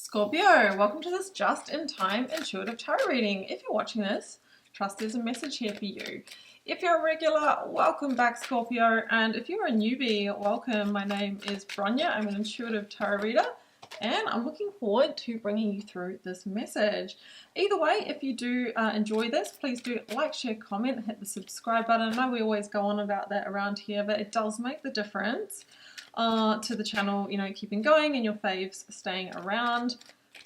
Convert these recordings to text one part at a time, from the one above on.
Scorpio, welcome to this just-in-time intuitive tarot reading. If you're watching this, trust there's a message here for you. If you're a regular, welcome back, Scorpio. And if you're a newbie, welcome. My name is BRONYA. I'm an intuitive tarot reader, and I'm looking forward to bringing you through this message. Either way, if you do enjoy this, please do like, share, comment, hit the subscribe button. I know we always go on about that around here, but it does make the difference to the channel, you know, keeping going and your faves staying around.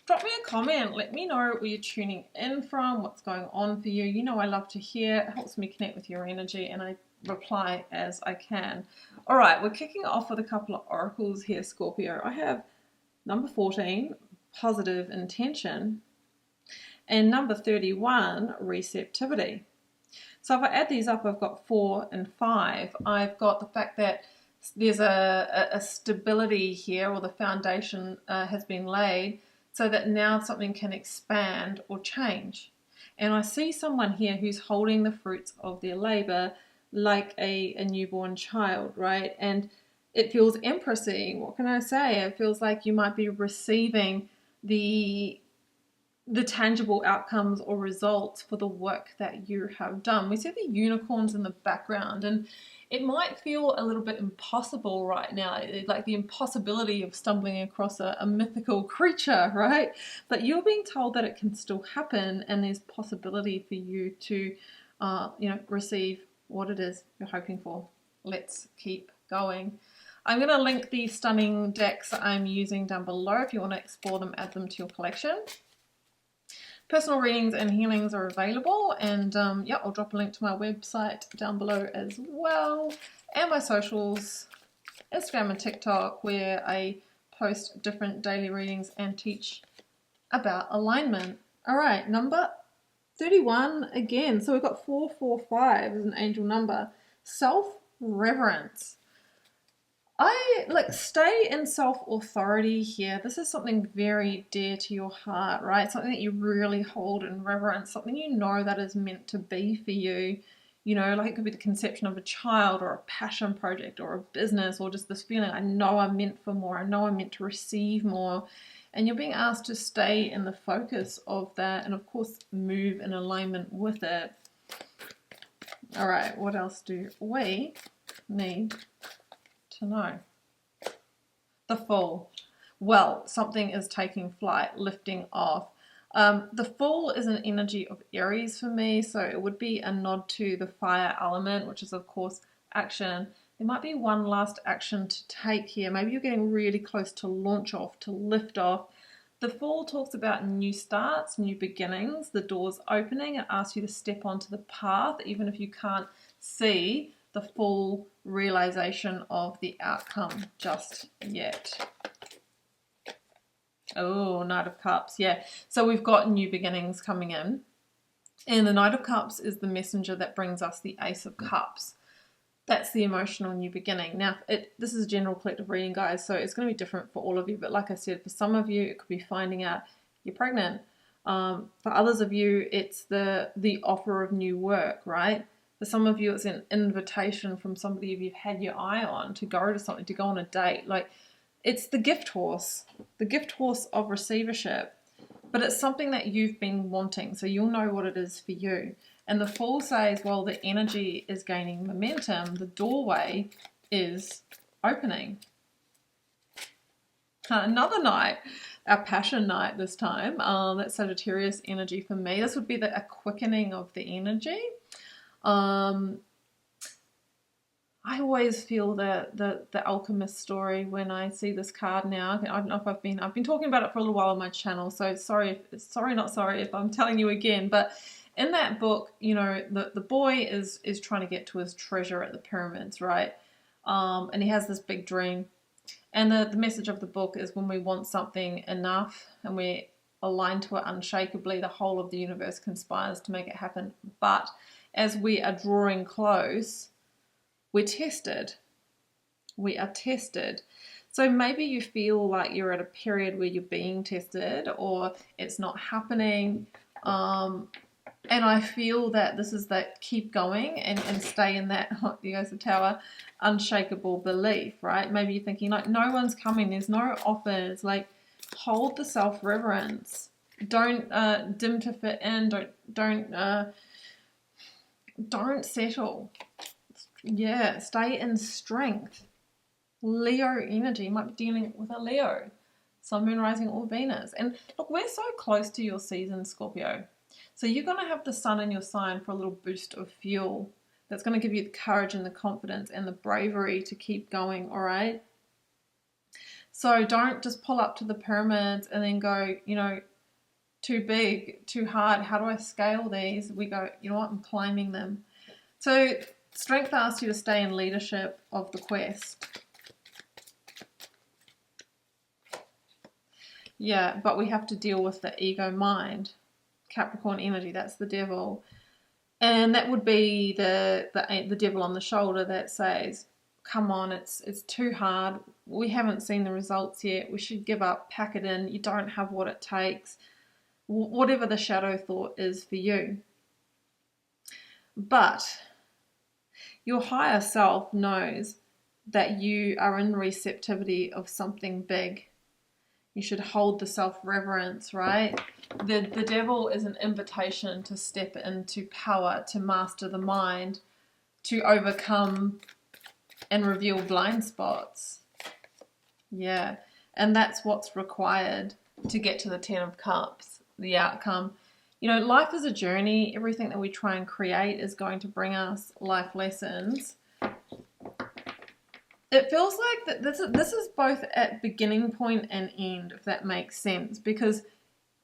Drop me a comment, let me know where you're tuning in from, what's going on for you. You know I love to hear, it helps me connect with your energy, and I reply as I can. Alright, we're kicking off with a couple of oracles here, Scorpio. I have number 14, positive intention, and number 31, receptivity. So if I add these up, I've got 4 and 5. I've got the fact that there's a stability here, or the foundation has been laid so that now something can expand or change. And I see someone here who's holding the fruits of their labor like a newborn child, right? And it feels empressy. What can I say? It feels like you might be receiving the tangible outcomes or results for the work that you have done. We see the unicorns in the background, and it might feel a little bit impossible right now, like the impossibility of stumbling across a mythical creature, right? But you're being told that it can still happen, and there's possibility for you to, receive what it is you're hoping for. Let's keep going. I'm going to link the stunning decks I'm using down below if you want to explore them, add them to your collection. Personal readings and healings are available, and I'll drop a link to my website down below as well, and my socials, Instagram and TikTok, where I post different daily readings and teach about alignment. Alright, number 31 again. So we've got 445 as an angel number. Self-reverence. Stay in self-authority here. This is something very dear to your heart, right? Something that you really hold in reverence, something you know that is meant to be for you. You know, like it could be the conception of a child or a passion project or a business, or just this feeling, I know I'm meant for more, I know I'm meant to receive more. And you're being asked to stay in the focus of that and, of course, move in alignment with it. All right, what else do we need to know? The Fool. Well, something is taking flight, lifting off. The Fool is an energy of Aries for me, so it would be a nod to the fire element, which is, of course, action. There might be one last action to take here. Maybe you're getting really close to launch off, to lift off. The Fool talks about new starts, new beginnings, the doors opening. It asks you to step onto the path, even if you can't see the full realization of the outcome just yet. Oh, Knight of Cups, yeah. So we've got new beginnings coming in. And the Knight of Cups is the messenger that brings us the Ace of Cups. That's the emotional new beginning. Now, this is a general collective reading, guys, so it's going to be different for all of you. But like I said, for some of you, it could be finding out you're pregnant. For others of you, it's the offer of new work, right? For some of you, it's an invitation from somebody you've had your eye on to go to something, to go on a date. Like, it's the gift horse of receivership. But it's something that you've been wanting, so you'll know what it is for you. And the Fool says, well, the energy is gaining momentum. The doorway is opening. Another night, our passion night this time. That's Sagittarius energy for me. This would be a quickening of the energy. I always feel the alchemist story when I see this card now. I don't know if I've been talking about it for a little while on my channel, so sorry if I'm telling you again. But in that book, you know, the boy is trying to get to his treasure at the pyramids, right? And he has this big dream. And the message of the book is, when we want something enough and we're aligned to it unshakably, the whole of the universe conspires to make it happen. But as we are drawing close, we're tested. We are tested. So maybe you feel like you're at a period where you're being tested, or it's not happening. And I feel that this is that keep going and stay in that, the Ace of Tower, unshakable belief, right? Maybe you're thinking, like, no one's coming, there's no offers, like, Hold the self-reverence. Don't dim to fit in. Don't settle. Yeah, stay in strength. Leo energy. You might be dealing with a Leo, Sun, Moon, Rising, or Venus. And look, we're so close to your season, Scorpio. So you're going to have the Sun in your sign for a little boost of fuel. That's going to give you the courage and the confidence and the bravery to keep going, all right? So don't just pull up to the pyramids and then go, you know, too big, too hard. How do I scale these? We go, you know what, I'm climbing them. So Strength asks you to stay in leadership of the quest. Yeah, but we have to deal with the ego mind. Capricorn energy, that's the devil. And that would be the devil on the shoulder that says, come on, it's too hard. We haven't seen the results yet. We should give up, pack it in. You don't have what it takes. Whatever the shadow thought is for you. But your higher self knows that you are in receptivity of something big. You should hold the self-reverence, right? The devil is an invitation to step into power, to master the mind, to overcome and reveal blind spots. Yeah, and that's what's required to get to the 10 of Cups, the outcome. You know, life is a journey. Everything that we try and create is going to bring us life lessons. It feels like that this is both at beginning point and end, if that makes sense, because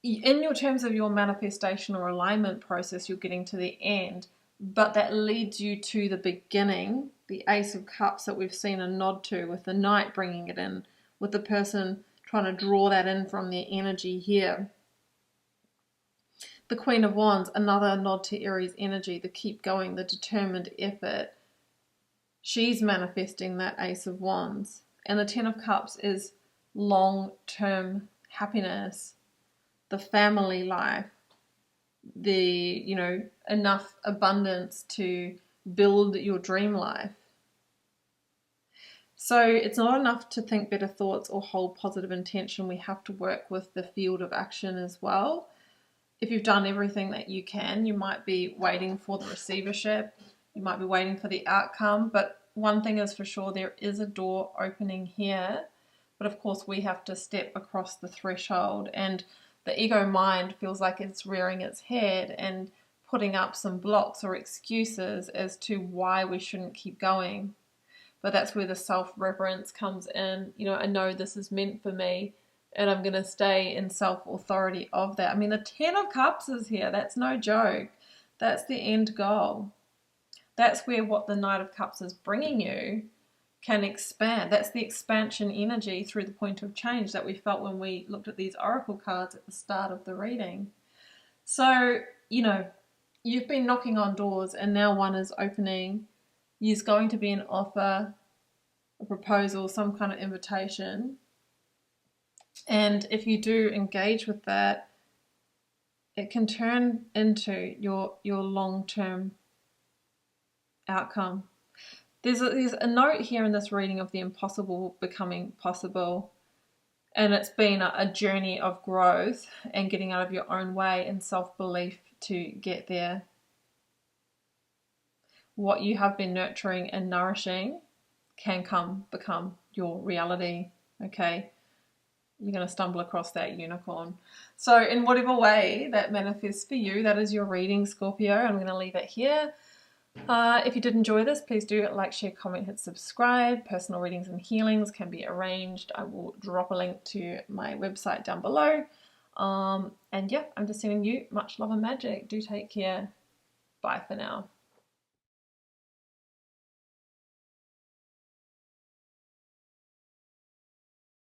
in your terms of your manifestation or alignment process, you're getting to the end, but that leads you to the beginning, the Ace of Cups that we've seen a nod to, with the Knight bringing it in, with the person trying to draw that in from their energy here. The Queen of Wands, another nod to Aries energy, the keep going, the determined effort. She's manifesting that Ace of Wands. And the 10 of Cups is long-term happiness, the family life, the, you know, enough abundance to build your dream life. So it's not enough to think better thoughts or hold positive intention. We have to work with the field of action as well. If you've done everything that you can, you might be waiting for the receivership. You might be waiting for the outcome, but one thing is for sure, there is a door opening here. But of course, we have to step across the threshold, and the ego mind feels like it's rearing its head and putting up some blocks or excuses as to why we shouldn't keep going. But that's where the self-reverence comes in. You know, I know this is meant for me, and I'm going to stay in self-authority of that. I mean, the 10 of Cups is here. That's no joke. That's the end goal. That's where what the Knight of Cups is bringing you can expand. That's the expansion energy through the point of change that we felt when we looked at these oracle cards at the start of the reading. So, you know, you've been knocking on doors and now one is opening. There's going to be an offer, a proposal, some kind of invitation. And if you do engage with that, it can turn into your long-term outcome. There's a note here in this reading of the impossible becoming possible, and it's been a journey of growth and getting out of your own way and self-belief to get there. What you have been nurturing and nourishing can become your reality, okay? You're going to stumble across that unicorn. So in whatever way that manifests for you, that is your reading, Scorpio. I'm going to leave it here. If you did enjoy this, please do like, share, comment, hit subscribe. Personal readings and healings can be arranged. I will drop a link to my website down below. And yeah, I'm just sending you much love and magic. Do take care. Bye for now.